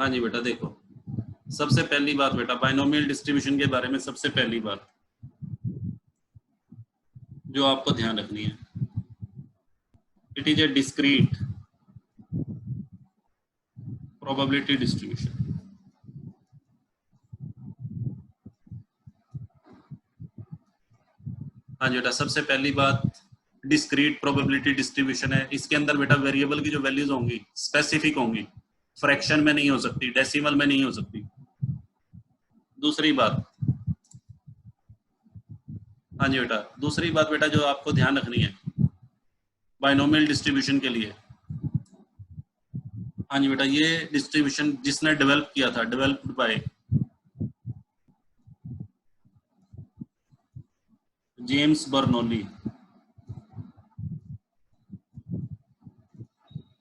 हाँ जी बेटा, देखो सबसे पहली बात बेटा बाइनोमियल डिस्ट्रीब्यूशन के बारे में सबसे पहली बात जो आपको ध्यान रखनी है, it is a discrete probability distribution. हाँ जी बेटा, सबसे पहली बात डिस्क्रीट प्रोबेबिलिटी डिस्ट्रीब्यूशन है। इसके अंदर बेटा वेरिएबल की जो वैल्यूज होंगी स्पेसिफिक होंगी, फ्रैक्शन में नहीं हो सकती, डेसिमल में नहीं हो सकती। दूसरी बात, हाँ जी बेटा, दूसरी बात बेटा जो आपको ध्यान रखनी है बाइनोमियल डिस्ट्रीब्यूशन के लिए, हाँ जी बेटा, ये डिस्ट्रीब्यूशन जिसने डेवलप किया था, डेवलप्ड बाय जेम्स बर्नौली।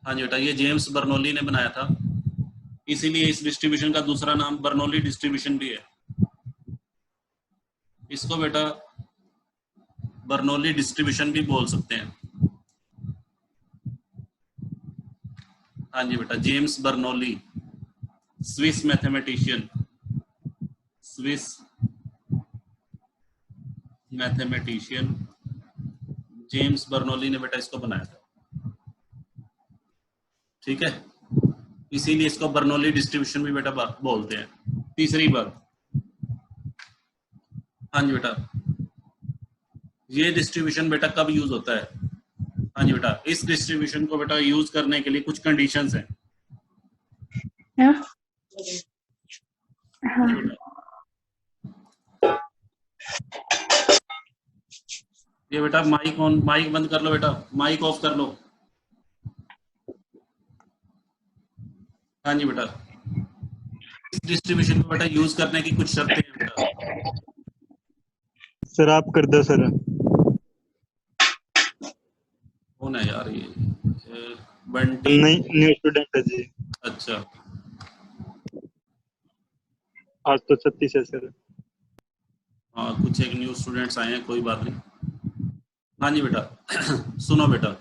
हाँ जी बेटा, ये जेम्स बर्नौली ने बनाया था, इसीलिए इस डिस्ट्रीब्यूशन का दूसरा नाम बर्नौली डिस्ट्रीब्यूशन भी है। इसको बेटा बर्नौली डिस्ट्रीब्यूशन भी बोल सकते हैं। हाँ जी बेटा, James Bernoulli, Swiss mathematician, Swiss mathematician James Bernoulli ने बेटा इसको बनाया था, ठीक है, इसीलिए इसको बर्नौली डिस्ट्रीब्यूशन भी बेटा बोलते हैं। तीसरी बात, हाँ जी बेटा, ये डिस्ट्रीब्यूशन बेटा कब यूज होता है? हाँ जी बेटा, इस डिस्ट्रीब्यूशन को बेटा यूज करने के लिए कुछ कंडीशंस हैं। हाँ जी बेटा, ये बेटा माइक ऑन, माइक बंद कर लो बेटा, माइक ऑफ कर लो। हाँ जी बेटा, इस डिस्ट्रीब्यूशन को बेटा यूज करने की कुछ शर्तें हैं बेटा। सर आप कर दो सर। कौन है यार ये बंटी? नहीं, न्यू स्टूडेंट है जी। अच्छा, आज तो 36 है सर। हाँ कुछ एक न्यू स्टूडेंट्स आए हैं, कोई बात नहीं। हाँ जी बेटा सुनो बेटा,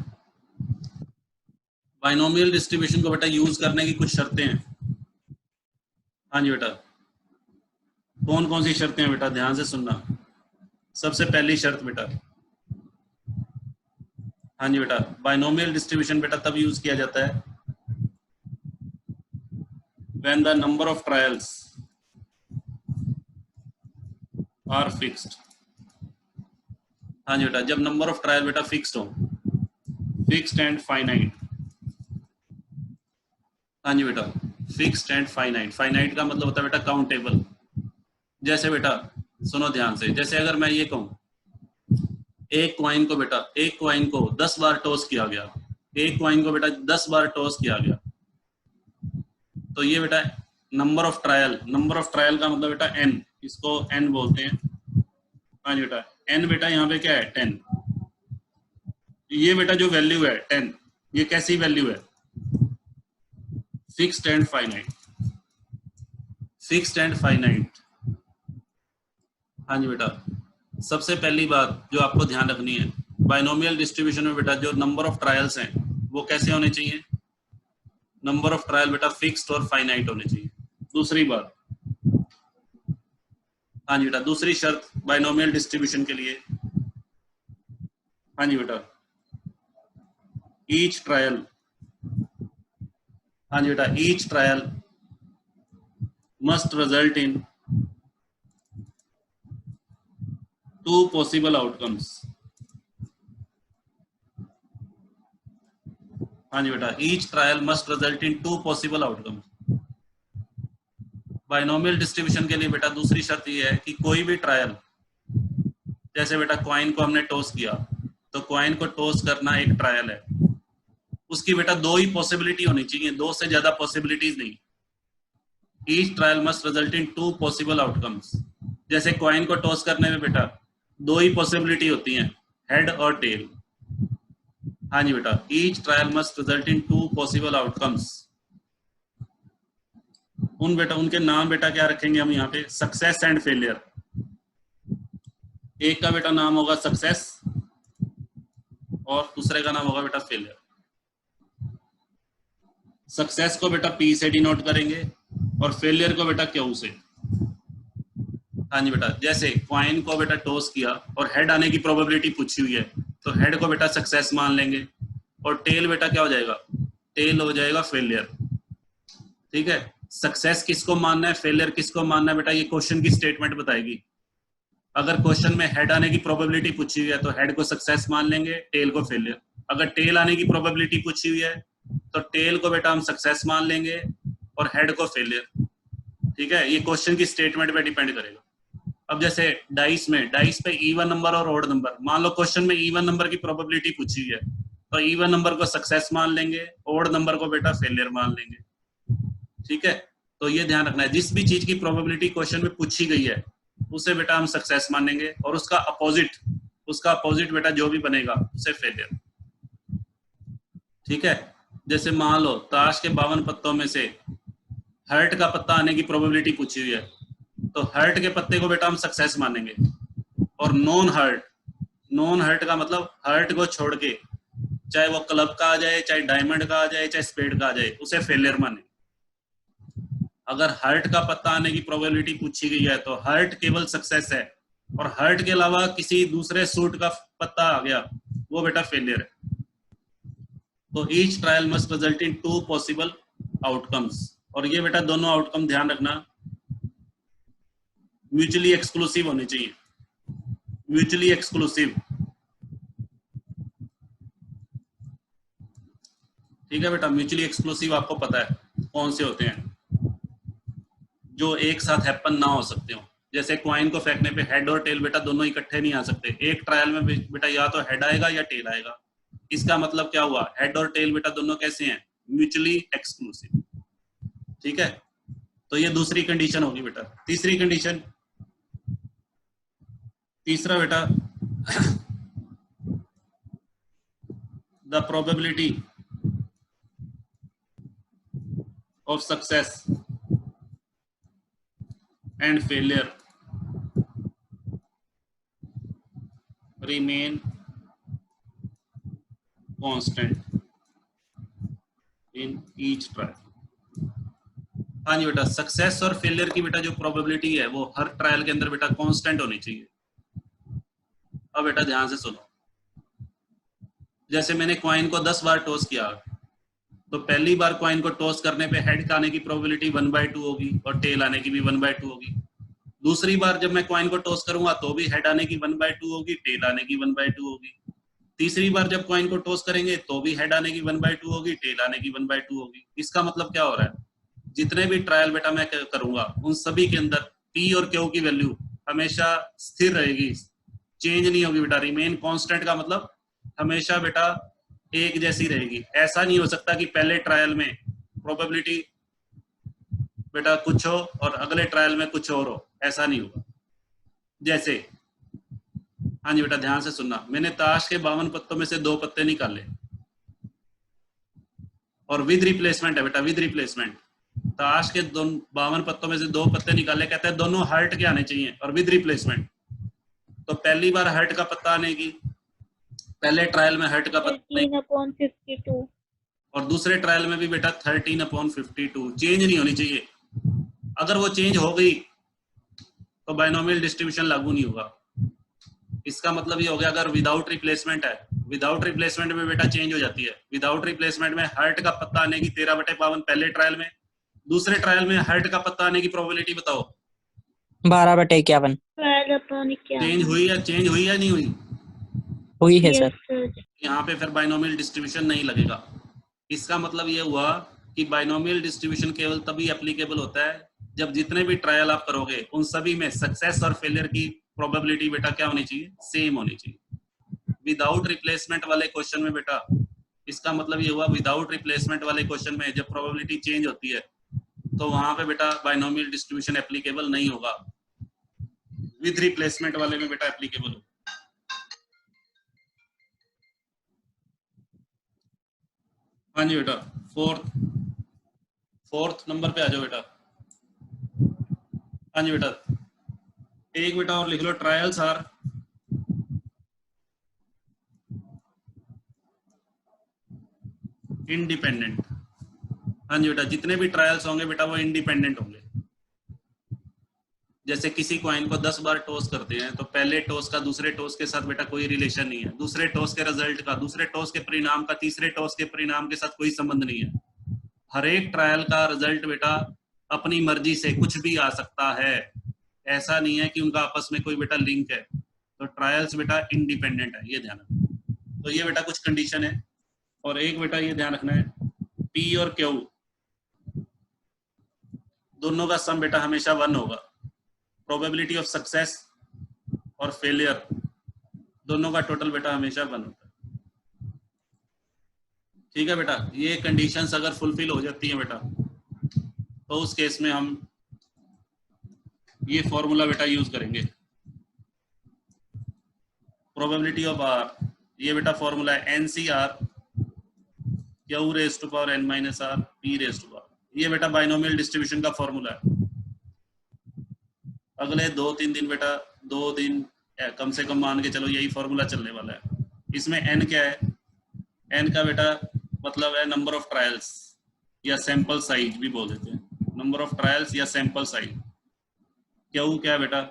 बाइनोमियल डिस्ट्रीब्यूशन को बेटा यूज करने की कुछ शर्तें हैं। हाँ जी बेटा, कौन कौन सी शर्तें हैं बेटा, ध्यान से सुनना। सबसे पहली शर्त बेटा, हाँ जी बेटा, बाइनोमियल डिस्ट्रीब्यूशन बेटा तब यूज किया जाता है when the number of trials are fixed। हाँ जी बेटा, जब नंबर ऑफ ट्रायल बेटा फिक्स्ड हो, फिक्स्ड एंड फाइनाइट। हाँ जी बेटा, फिक्स्ड एंड फाइनाइट, फाइनाइट का मतलब होता है बेटा काउंटेबल। जैसे बेटा सुनो ध्यान से, जैसे अगर मैं ये कहूं एक क्वाइन को बेटा, एक क्वाइन को 10 बार टॉस किया गया, एक क्वाइन को बेटा 10 बार टॉस किया गया, तो ये बेटा number of trial, number of trial का मतलब बेटा एन, इसको एन बोलते हैं। हाँ जी बेटा, एन बेटा यहाँ पे क्या है 10। ये बेटा जो वैल्यू है 10, ये कैसी वैल्यू है? Fixed and finite, fixed and finite. हाँ जी बेटा, सबसे पहली बात जो आपको ध्यान रखनी है, बाइनोमियल डिस्ट्रीब्यूशन में बेटा जो नंबर ऑफ ट्रायल्स हैं वो कैसे होने चाहिए? नंबर ऑफ ट्रायल बेटा फिक्स्ड और फाइनाइट होने चाहिए। दूसरी बात, हाँ जी बेटा, दूसरी शर्त बाइनोमियल डिस्ट्रीब्यूशन के लिए, हाँ जी बेटा, ईच ट्रायल, हाँ जी बेटा, each trial must result in 2 possible outcomes. हाँ जी बेटा, each trial must result in 2 possible outcomes. Binomial distribution के लिए बेटा दूसरी शर्त ये है कि कोई भी ट्रायल, जैसे बेटा क्वाइन को हमने टॉस किया, तो क्वाइन को टॉस करना एक ट्रायल है, उसकी बेटा 2 ही पॉसिबिलिटी होनी चाहिए, 2 से ज्यादा पॉसिबिलिटीज नहीं। Each trial must result in 2 possible outcomes. जैसे क्वाइन को टॉस करने में बेटा 2 ही पॉसिबिलिटी होती हैं, हेड और टेल। हाँ जी बेटा, each trial must result in 2 possible outcomes. उन बेटा उनके नाम बेटा क्या रखेंगे हम यहाँ पे? Success and failure. एक का बेटा नाम होगा सक्सेस और दूसरे का नाम होगा बेटा फेलियर। सक्सेस को बेटा पी से डिनोट करेंगे और फेलियर को बेटा क्यू से। हाँ जी बेटा, जैसे कॉइन को बेटा टॉस किया और हेड आने की प्रोबेबिलिटी पूछी हुई है, तो हेड को बेटा सक्सेस मान लेंगे, और टेल बेटा क्या हो जाएगा, टेल हो जाएगा फेलियर। ठीक है, सक्सेस किसको मानना है, फेलियर किसको मानना है बेटा, ये क्वेश्चन की स्टेटमेंट बताएगी। अगर क्वेश्चन में हेड आने की प्रोबेबिलिटी पूछी हुई है तो हेड को सक्सेस मान लेंगे, टेल को फेलियर। अगर टेल आने की प्रोबेबिलिटी पूछी हुई है तो टेल को बेटा हम सक्सेस मान लेंगे और हेड को फेलियर। ठीक है, ये क्वेश्चन की स्टेटमेंट पे डिपेंड करेगा। अब जैसे डाइस में, डाइस पे इवन नंबर और ऑड नंबर, मान लो क्वेश्चन में इवन नंबर की प्रोबेबिलिटी पूछी हुई है तो इवन नंबर को सक्सेस मान लेंगे, ऑड नंबर को बेटा फेलियर मान लेंगे। ठीक है, तो ये ध्यान रखना है, जिस भी चीज की प्रोबेबिलिटी क्वेश्चन में पूछी गई है उसे बेटा हम सक्सेस मानेंगे, और उसका अपोजिट बेटा जो भी बनेगा उसे फेलियर। ठीक है, जैसे मान लो ताश के 52 पत्तों में से हर्ट का पत्ता आने की प्रोबेबिलिटी पूछी हुई है, तो हर्ट के पत्ते को बेटा हम सक्सेस मानेंगे, और नॉन हर्ट का मतलब हर्ट को छोड़ के, चाहे वो क्लब का आ जाए, चाहे डायमंड का आ जाए, चाहे स्पेड का आ जाए, उसे फेलियर माने। अगर हर्ट का पत्ता आने की प्रोबेबिलिटी पूछी गई है तो हर्ट केवल सक्सेस है, और हर्ट के अलावा किसी दूसरे सूट का पत्ता आ गया वो बेटा फेलियर है। तो each trial must result in 2 possible outcomes, और ये बेटा दोनों आउटकम ध्यान रखना म्यूचुअली एक्सक्लूसिव होने चाहिए, म्यूचुअली एक्सक्लूसिव। ठीक है बेटा, म्यूचुअली एक्सक्लूसिव आपको पता है कौन से होते हैं, जो एक साथ हैपन ना हो सकते हो। जैसे क्वाइन को फेंकने पे हेड और टेल बेटा दोनों इकट्ठे नहीं आ सकते, एक ट्रायल में बेटा या तो हेड आएगा या टेल आएगा। इसका मतलब क्या हुआ, हेड और टेल बेटा दोनों कैसे हैं, म्यूचुअली एक्सक्लूसिव। ठीक है, तो ये दूसरी कंडीशन होगी बेटा। तीसरी कंडीशन, तीसरा बेटा the probability of success and failure remain constant in each trial। हाँ जी बेटा, सक्सेस और फेलियर की बेटा जो प्रोबेबिलिटी है वो हर ट्रायल के अंदर बेटा कांस्टेंट होनी चाहिए। अब बेटा ध्यान से सुनो, जैसे मैंने क्वाइन को 10 बार टॉस किया, तो पहली बार क्वाइन को टॉस करने पे हेड का आने की प्रोबेबिलिटी 1/2 होगी और टेल आने की भी 1/2 होगी। दूसरी बार जब मैं क्वाइन को टॉस करूंगा तो भी हेड आने की 1/2 होगी, टेल आने की 1/2 होगी। तीसरी बार जब क्वाइन को टॉस करेंगे तो भी हेड आने की 1/2 होगी, टेल आने की 1/2 होगी। इसका मतलब क्या हो रहा है, जितने भी ट्रायल बेटा मैं करूंगा उन सभी के अंदर पी और क्यू की वैल्यू हमेशा स्थिर रहेगी, चेंज नहीं होगी बेटा। रिमेन कांस्टेंट का मतलब हमेशा बेटा एक जैसी रहेगी। ऐसा नहीं हो सकता कि पहले ट्रायल में प्रोबेबिलिटी बेटा कुछ हो और अगले ट्रायल में कुछ और हो, ऐसा नहीं होगा। जैसे, हाँ जी बेटा ध्यान से सुनना, मैंने ताश के 52 पत्तों में से 2 पत्ते निकाले और विद रिप्लेसमेंट है बेटा, विद रिप्लेसमेंट। ताश के 52 पत्तों में से 2 पत्ते निकाले, कहते हैं दोनों हर्ट के आने चाहिए और विद रिप्लेसमेंट। तो पहली बार हर्ट का पत्ता आने की, पहले ट्रायल में हर्ट का पत्ता 13/52 और दूसरे ट्रायल में भी बेटा 13/52, चेंज नहीं होनी चाहिए। अगर वो चेंज हो गई तो बाइनोमियल डिस्ट्रीब्यूशन लागू नहीं होगा। इसका मतलब ये हो गया, अगर विदाउट रिप्लेसमेंट है, विदाउट रिप्लेसमेंट में बेटा चेंज हो जाती है। विदाउट रिप्लेसमेंट में हर्ट का पत्ता आने की 13/52 पहले ट्रायल में, दूसरे ट्रायल में हर्ट का पत्ता आने की प्रोबेबिलिटी बताओ 12/51 चेंज हुई या नहीं हुई? हुई है यस सर। सर। यहाँ पे फिर बाइनोमियल डिस्ट्रीब्यूशन नहीं लगेगा। इसका मतलब ये हुआ कि बाइनोमियल डिस्ट्रीब्यूशन केवल तभी एप्लीकेबल होता है जब जितने भी ट्रायल आप करोगे उन सभी में सक्सेस और फेलियर की प्रोबेबिलिटी बेटा क्या होनी चाहिए, सेम होनी चाहिए। विदाउट रिप्लेसमेंट वाले क्वेश्चन में बेटा, इसका मतलब ये हुआ विदाउट रिप्लेसमेंट वाले क्वेश्चन में जब प्रोबेबिलिटी चेंज होती है तो वहां पे बेटा बाइनोमियल डिस्ट्रीब्यूशन एप्लीकेबल नहीं होगा, विद रिप्लेसमेंट वाले में बेटा एप्लीकेबल होगा। हाँ जी बेटा, फोर्थ नंबर पे आ जाओ बेटा। हाँ जी बेटा, एक बेटा और लिख लो, ट्रायल्स आर इंडिपेंडेंट। हाँ जी बेटा, जितने भी ट्रायल्स होंगे बेटा वो इंडिपेंडेंट होंगे। जैसे किसी कॉइन को 10 बार टॉस करते हैं तो पहले टॉस का दूसरे टॉस के साथ बेटा कोई रिलेशन नहीं है, दूसरे टॉस के रिजल्ट का, दूसरे टॉस के परिणाम का तीसरे टॉस के परिणाम के साथ कोई संबंध नहीं है। हर एक ट्रायल का रिजल्ट बेटा अपनी मर्जी से कुछ भी आ सकता है, ऐसा नहीं है कि उनका आपस में कोई बेटा लिंक है। तो ट्रायल्स बेटा इंडिपेंडेंट है, ये ध्यान रखना। तो ये बेटा कुछ कंडीशन है। और एक बेटा ये ध्यान रखना है, पी और क्यू दोनों का सम बेटा हमेशा 1 होगा। प्रोबेबिलिटी ऑफ सक्सेस और फेलियर दोनों का टोटल बेटा हमेशा 1 होता है। ठीक है बेटा, ये कंडीशंस अगर फुलफिल हो जाती हैं बेटा तो उस केस में हम ये फॉर्मूला बेटा यूज करेंगे, प्रोबेबिलिटी ऑफ आर। ये बेटा फॉर्मूला है NCR Q raise to power n minus R P raise to power. ये बेटा बाइनोमियल डिस्ट्रीब्यूशन का फॉर्मूला है। अगले 2-3 दिन बेटा, 2 दिन कम से कम मान के चलो यही फॉर्मूला चलने वाला है। इसमें n क्या है? n का बेटा मतलब है नंबर ऑफ ट्रायल्स या सैंपल साइज भी बोल देते हैं, नंबर ऑफ ट्रायल्स या सैंपल साइज। क्यू क्या है बेटा?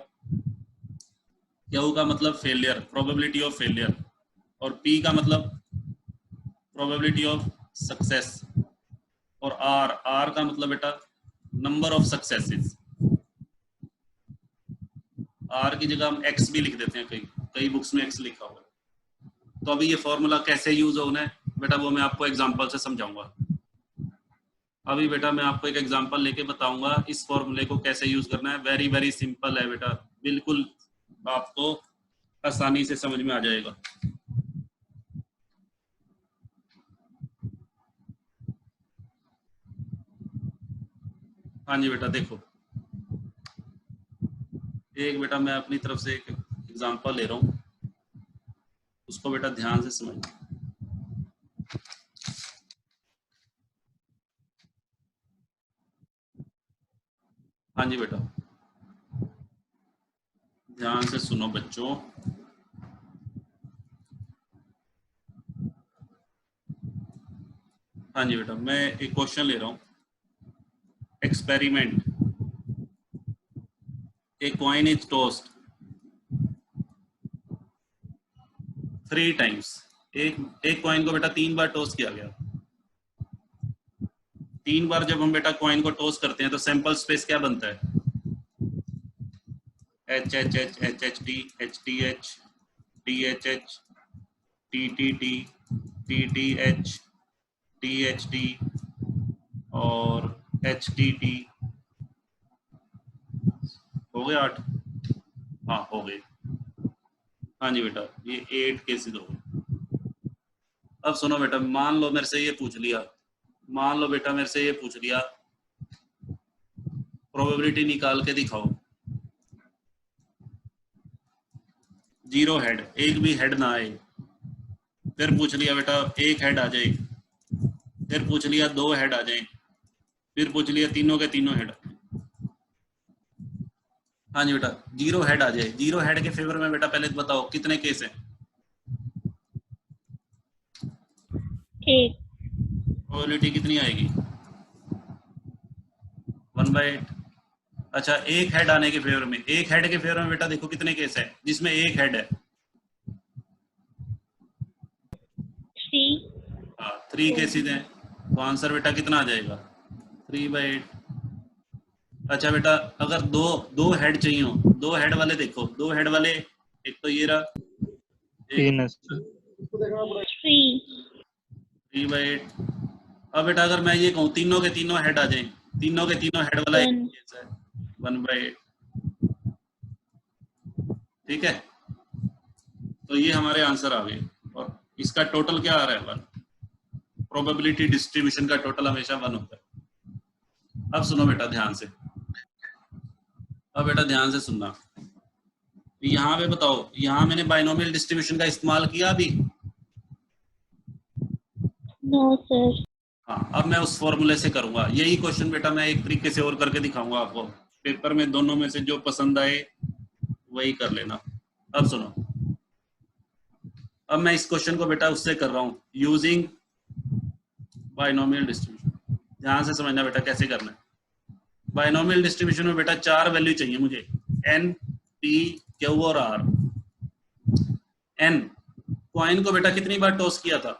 क्यू का मतलब फेलियर, प्रोबेबिलिटी ऑफ फेलियर। और p का मतलब प्रोबेबिलिटी ऑफ सक्सेस। और r का मतलब बेटा नंबर ऑफ सक्सेसेस। r की जगह हम x भी लिख देते हैं, कई बुक्स में x लिखा हुआ है। तो अभी ये फॉर्मूला कैसे यूज होना है बेटा वो मैं आपको एग्जांपल से समझाऊंगा। अभी बेटा मैं आपको एक एग्जांपल लेके बताऊंगा इस फॉर्मूले को कैसे यूज करना है। वेरी वेरी सिंपल है बेटा, बिल्कुल आपको आसानी से समझ में आ जाएगा। हाँ जी बेटा, देखो एक बेटा मैं अपनी तरफ से एक एग्जांपल ले रहा हूँ, उसको बेटा ध्यान से समझना। हाँ जी बेटा, ध्यान से सुनो बच्चों। हाँ जी बेटा, मैं एक क्वेश्चन ले रहा हूँ। Experiment, a coin is tossed 3 times। एक कॉइन को बेटा 3 बार टॉस किया गया। 3 बार जब हम बेटा कॉइन को टॉस करते हैं तो सैंपल स्पेस क्या बनता है? H H H H H T H T H T H H T T T T T H T H T और एच टी टी। हो गए 8? हाँ हो गए। हाँ जी बेटा, ये 8 केसेस हो गए। अब सुनो बेटा, मान लो मेरे से ये पूछ लिया, मान लो बेटा मेरे से ये पूछ लिया प्रोबेबिलिटी निकाल के दिखाओ। 0 हेड, एक भी हेड ना आए। फिर पूछ लिया बेटा 1 हेड आ जाए। फिर पूछ लिया 2 हेड आ जाए। फिर पूछ लिया तीनों के तीनों हेड। हाँ जी बेटा, 0 हेड आ जाए। 0 हेड के फेवर में बेटा पहले तो बताओ कितने केस हैं? 1। प्रोबेबिलिटी कितनी आएगी? 1/8। अच्छा, 1 हेड आने के फेवर में, 1 हेड के फेवर में बेटा देखो कितने केस है जिसमें 1 हेड है? 3। हाँ, 3 केसेस हैं। तो आंसर बेटा कितना आ जाएगा? 3/8। अच्छा बेटा, अगर दो हेड चाहिए हो, 2 हेड वाले देखो, 2 हेड वाले एक तो ये रहा, 3 है सर। 3। 3/8। अब बेटा अगर मैं ये कहूँ तीनों के तीनों हेड आ जाए, तीनों के तीनों हेड वाला एक 1। केस है, 1/8। ठीक है, तो ये हमारे आंसर आ गए। और इसका टोटल क्या आ रहा है? 1। प्रोबेबिलिटी डिस्ट्रीब्यूशन का टोटल हमेशा 1 होता है। अब सुनो बेटा ध्यान से, अब बेटा ध्यान से सुनना। यहाँ पे बताओ, यहाँ मैंने बाइनोमियल डिस्ट्रीब्यूशन का इस्तेमाल किया अभी? No sir. हाँ, अब मैं उस फॉर्मूले से करूंगा यही क्वेश्चन बेटा। मैं एक तरीके से और करके दिखाऊंगा आपको, पेपर में दोनों में से जो पसंद आए वही कर लेना। अब सुनो, अब मैं इस क्वेश्चन को बेटा उससे कर रहा हूँ यूजिंग बाइनोमियल डिस्ट्रीब्यूशन। ध्यान से समझना बेटा कैसे करना है। बाइनोमियल डिस्ट्रीब्यूशन में बेटा 4 वैल्यू चाहिए मुझे, एन, पी, क्यू और आर। एन, कॉइन को बेटा कितनी बार टॉस किया था?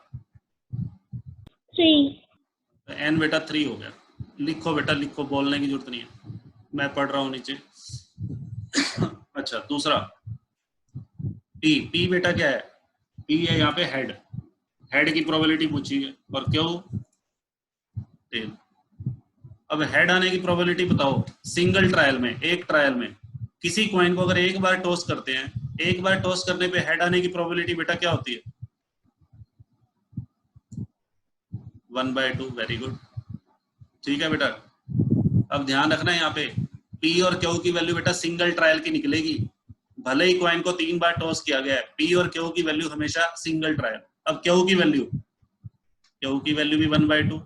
3. एन बेटा 3 हो गया। लिखो बेटा लिखो, बोलने की जरूरत नहीं है, मैं पढ़ रहा हूँ नीचे। अच्छा दूसरा पी, पी बेटा क्या है? पी है यहाँ पे हेड, हेड की प्रोबेबिलिटी पूछी है, और क्यों? टेल। अब हेड आने की प्रोबेबिलिटी बताओ। सिंगल ट्रायल में, एक ट्रायल में किसी कॉइन को अगर एक बार टॉस करते हैं, एक बार टॉस करने पे हेड आने की प्रोबेबिलिटी बेटा क्या होती है? 1/2। वेरी गुड, ठीक है बेटा। अब ध्यान रखना है यहाँ पे पी और क्यू की वैल्यू बेटा सिंगल ट्रायल की निकलेगी। भले ही कॉइन को 3 बार टॉस किया गया है, पी और क्यू की वैल्यू हमेशा सिंगल ट्रायल। अब क्यू की वैल्यू भी 1/2,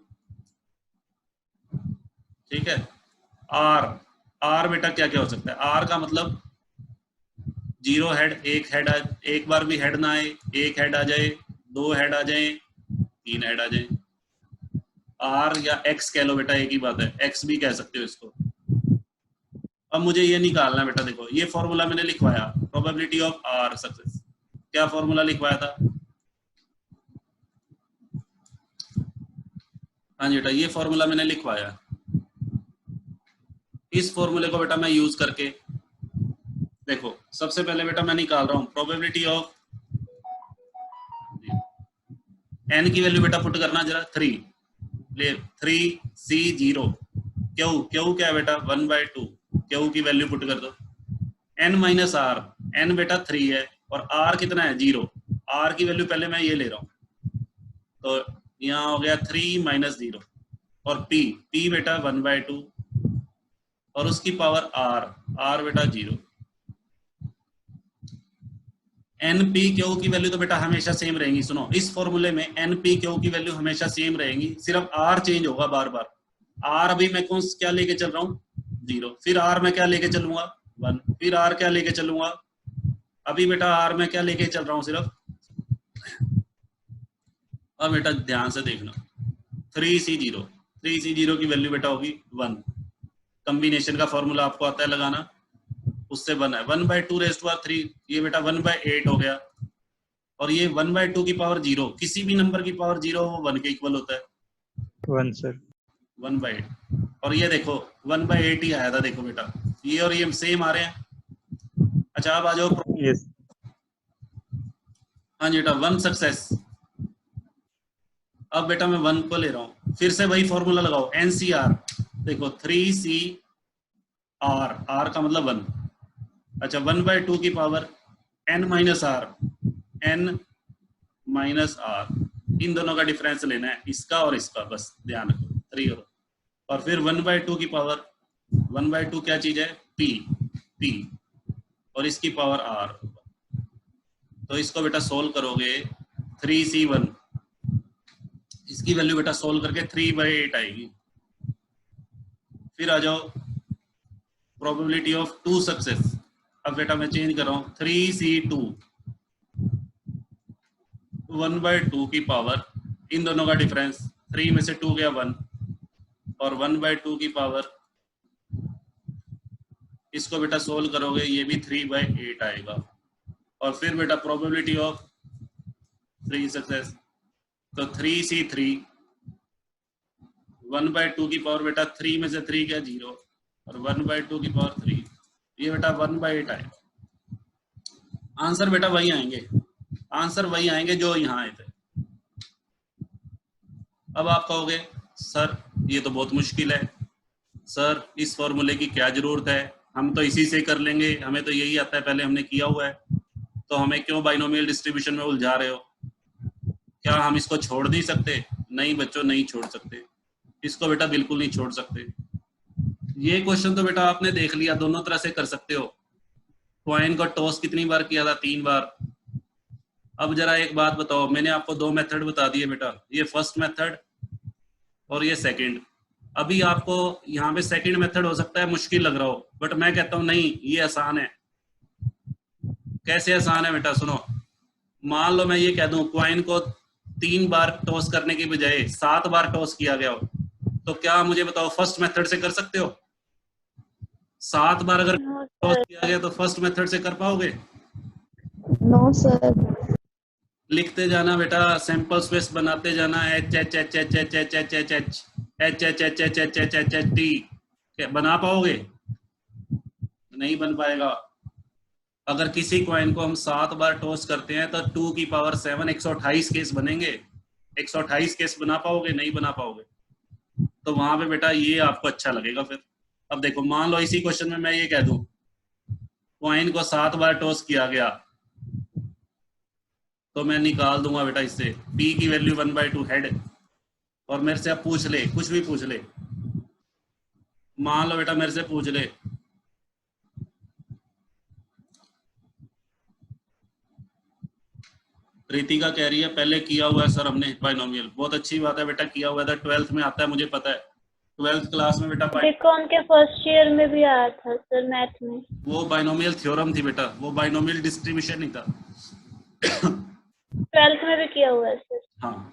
ठीक है। आर, आर बेटा क्या क्या हो सकता है? आर का मतलब 0 हेड, एक बार भी हेड ना आए, 1 हेड आ जाए, 2 हेड आ जाए, 3 हेड आ जाए। आर या एक्स कह लो बेटा, एक ही बात है, एक्स भी कह सकते हो इसको। अब मुझे ये निकालना है बेटा, देखो ये फॉर्मूला मैंने लिखवाया, प्रोबेबिलिटी ऑफ आर सक्सेस। क्या फॉर्मूला लिखवाया था? हाँ जी बेटा, ये फॉर्मूला मैंने लिखवाया। इस फॉर्मूले को बेटा मैं यूज करके देखो, सबसे पहले बेटा मैं निकाल रहा हूं प्रोबेबिलिटी ऑफ एन की वैल्यू बेटा पुट करना जरा। 3C0। क्यू क्या है बेटा? 1/2। क्यू की वैल्यू पुट कर दो। एन माइनस आर, एन बेटा 3 है और आर कितना है? 0। आर की वैल्यू पहले मैं ये ले रहा हूं, तो यहाँ हो गया 3 - 0। और पी बेटा 1/2 और उसकी पावर आर बेटा 0। एन पी क्यू की वैल्यू तो बेटा हमेशा सेम रहेंगी। सुनो, इस फॉर्मूले में एन पी क्यू की वैल्यू हमेशा सेम रहेंगी, सिर्फ आर चेंज होगा बार बार। आर अभी मैं कौन क्या लेके चल रहा हूँ? 0। फिर आर मैं क्या लेके चलूंगा? 1। फिर आर क्या लेके चलूंगा? अभी बेटा आर मैं क्या लेके चल रहा हूँ? सिर्फ। अब बेटा ध्यान से देखना, 3C0 की वैल्यू बेटा होगी 1। कॉम्बिनेशन का फॉर्मूला आपको आता है लगाना, उससे 1 है। 1/2⁻3, ये बेटा 1/8 हो गया। और ये 1/2 की पावर 0, किसी भी नंबर की पावर 0 वो 1 के इक्वल होता है। 1 सर। 1/8। और ये देखो 1/8 ही आया था, देखो बेटा ये और ये सेम आ रहे हैं। अच्छा अब आ जाओ। यस। हाँ जी बेटा 1 सक्सेस। अब बेटा मैं 1 को ले रहा हूँ, फिर से वही फॉर्मूला लगाओ, NCR। देखो 3CR, R का मतलब 1। अच्छा 1/2 की पावर n माइनस आर, इन दोनों का डिफरेंस लेना है, इसका और इसका, बस ध्यान रखो 3 और फिर 1/2 की पावर 1/2 क्या चीज है? P और इसकी पावर R। तो इसको बेटा सोल्व करोगे 3C1, इसकी वैल्यू बेटा सोल्व करके 3/8 आएगी। फिर आ जाओ प्रोबेबिलिटी ऑफ 2 सक्सेस। अब बेटा मैं चेंज कर रहा हूँ, 3C2, 1/2 की पावर, इन दोनों का डिफरेंस, 3 में से 2 गया 1 और 1/2 की पावर, इसको बेटा सोल्व करोगे ये भी 3/8 आएगा। और फिर बेटा प्रोबेबिलिटी ऑफ 3 सक्सेस, तो 3C3, 1/2 की पावर बेटा 3 में से 3 क्या? 0 और 1/2 की पावर 3, ये बेटा 1/8 आएगा। आंसर बेटा वही आएंगे, आंसर वही आएंगे जो यहाँ आए थे। अब आप कहोगे सर ये तो बहुत मुश्किल है, सर इस फॉर्मूले की क्या जरूरत है, हम तो इसी से कर लेंगे, हमें तो यही आता है, पहले हमने किया हुआ है, तो हमें क्यों बाइनोमियल डिस्ट्रीब्यूशन में उलझा रहे हो? क्या हम इसको छोड़ नहीं सकते? नहीं बच्चों, नहीं छोड़ सकते, इसको बेटा बिल्कुल नहीं छोड़ सकते। ये क्वेश्चन तो बेटा आपने देख लिया, दोनों तरह से कर सकते हो। कॉइन को टॉस कितनी बार किया था? 3 बार। अब जरा एक बात बताओ, मैंने आपको 2 मेथड बता दिए बेटा, ये फर्स्ट मेथड और ये सेकंड। अभी आपको यहाँ पे सेकंड मेथड हो सकता है मुश्किल लग रहा हो, बट मैं कहता हूँ नहीं ये आसान है। कैसे आसान है बेटा? सुनो, मान लो मैं ये कह दूं कॉइन को 3 बार टॉस करने की बजाय 7 बार टॉस किया गया हो, तो क्या मुझे बताओ फर्स्ट मेथड से कर सकते हो? 7 बार अगर No, टॉस sir. किया गया तो फर्स्ट मेथड से कर पाओगे? No, sir. लिखते जाना बेटा, सैंपल स्पेस बनाते जाना, H H H H H H H H H H H H H H H H H T. बना पाओगे? नहीं बन पाएगा। अगर किसी कॉइन को हम 7 बार टॉस करते हैं तो 2 की पावर 7 128 केस बनेंगे। 128 केस बना पाओगे? नहीं बना पाओगे। तो वहां पे बेटा ये आपको अच्छा लगेगा फिर। अब देखो, मान लो इसी क्वेश्चन में मैं ये कह दूं कॉइन को 7 बार टॉस किया गया, तो मैं निकाल दूंगा बेटा इससे पी की वैल्यू 1/2 हेड। और मेरे से अब पूछ ले, कुछ भी पूछ ले, मान लो बेटा मेरे से पूछ ले रितिका कह रही है पहले किया हुआ है सर हमने बाइनोमियल। बहुत अच्छी बात है बेटा, किया हुआ था, 12th में आता है, मुझे पता है। 12th क्लास में बेटा बीकॉम के फर्स्ट ईयर में भी आया था सर, मैथ में। वो बाइनोमियल थ्योरम थी बेटा, वो बाइनोमियल डिस्ट्रीब्यूशन नहीं था। 12th में भी किया हुआ है सर। हाँ,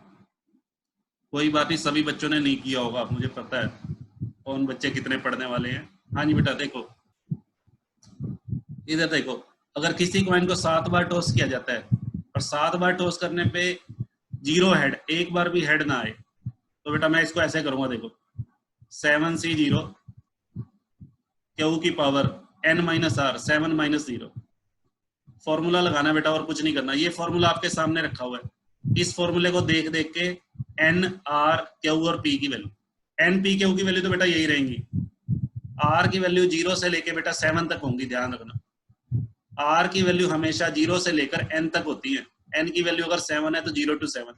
कोई बात नहीं, सभी बच्चों ने नहीं किया होगा, मुझे पता है कौन बच्चे कितने पढ़ने वाले हैं। हाँ जी बेटा, देखो इधर देखो, अगर किसी कॉइन को 7 बार टॉस किया जाता है और 7 बार टॉस करने पे 0 हेड, एक बार भी हेड ना आए, तो बेटा मैं इसको ऐसे करूंगा, देखो 7C0 क्यू की पावर n-r 7 - 0 फॉर्मूला लगाना बेटा, और कुछ नहीं करना। ये फॉर्मूला आपके सामने रखा हुआ है, इस फॉर्मूले को देख देख के n, r, q और p की वैल्यू, n, p, q की वैल्यू तो बेटा यही रहेंगी। r की वैल्यू 0 से लेके बेटा 7 तक होंगी, ध्यान रखना। r की वैल्यू हमेशा 0 से लेकर n तक होती है। n की वैल्यू अगर 7 है तो 0 to 7।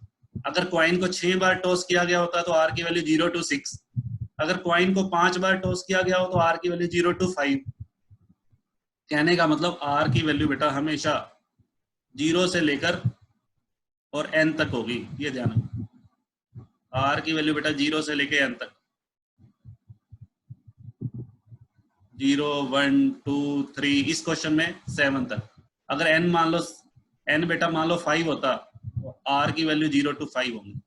अगर कॉइन को 6 बार टॉस किया गया होता तो r की वैल्यू 0 to 6। अगर कॉइन को 5 बार टॉस किया गया हो तो r की वैल्यू 0 to 5। कहने का मतलब r की वैल्यू बेटा हमेशा 0 से लेकर और n तक होगी, ये ध्यान रखो। r की वैल्यू बेटा 0 से लेकर n तक, 0 1 2 3, इस क्वेश्चन में 7 तक। अगर n मान लो, n बेटा मान लो 5 होता तो r की वैल्यू 0 to 5 होंगी।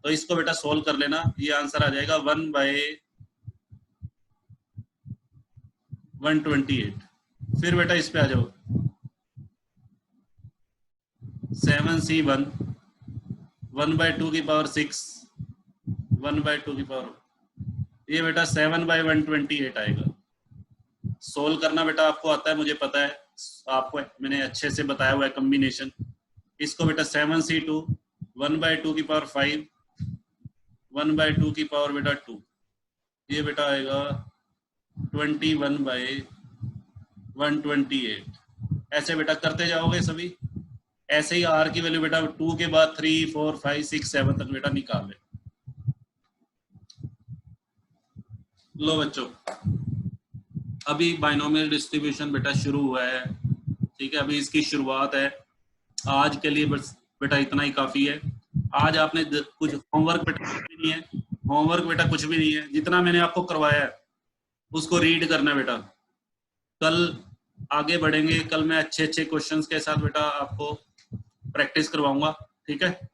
तो इसको बेटा सोल्व कर लेना, ये आंसर आ जाएगा 1/128। फिर बेटा इस पे आ जाओ, 7C1 1/2 की पावर 6 1/2 की पावर, ये बेटा 7/128 आएगा। सोल्व करना बेटा आपको आता है, मुझे पता है, आपको मैंने अच्छे से बताया हुआ है कॉम्बिनेशन। इसको बेटा 7C2 1/2 की पावर 5 1/2 की पावर बेटा 2, ये बेटा आएगा 21/128। ऐसे बेटा करते जाओगे सभी, ऐसे ही r की वैल्यू बेटा 2 के बाद 3 4 5 6 7 तक बेटा निकाल ले। लो बच्चों, अभी बाइनोमियल डिस्ट्रीब्यूशन बेटा शुरू हुआ है, ठीक है, अभी इसकी शुरुआत है। आज के लिए बस बेटा इतना ही काफी है। आज आपने कुछ होमवर्क बेटा कुछ भी नहीं है, होमवर्क बेटा कुछ भी नहीं है, जितना मैंने आपको करवाया है उसको रीड करना बेटा। कल आगे बढ़ेंगे, कल मैं अच्छे अच्छे क्वेश्चंस के साथ बेटा आपको प्रैक्टिस करवाऊंगा, ठीक है।